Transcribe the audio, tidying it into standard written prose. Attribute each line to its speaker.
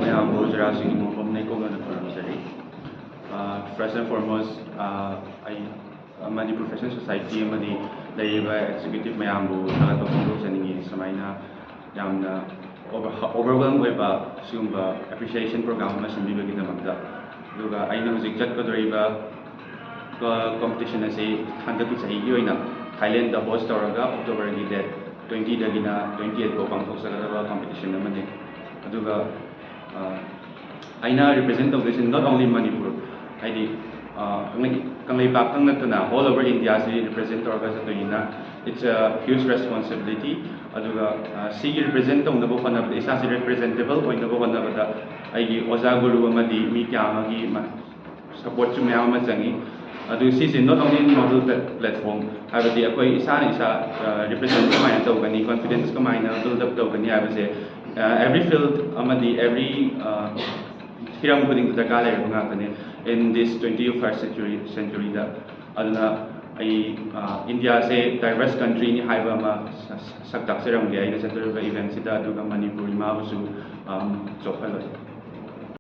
Speaker 1: mayambo Jairaj Singh Ningombam first and foremost, I Mani Professional Society Mani executive mayambo Samaina Yamna overwhelmed with appreciation program Duga I know competition as a Thailand the host October date 20 dagina 28 ko pangthokadaba competition naman aduga aina represent of this not only Manipur ID kanglay bakang natuna all over India si represent it's a huge responsibility aduga si represent tong nabo kanab isa si representable point nabo kanabada ay oza guru amadi mi kyamagi support chu mayam changi adu si not only in model platform habati akoi isa represent kamay tawgani confidence kamay na build up tawgani habase every field amadi every hiram putting the gala in this 21st century da aduna ai India se diverse country ni haiba ma saktak seram ge ai central event sida aduga Manipur ma busu chokhaloi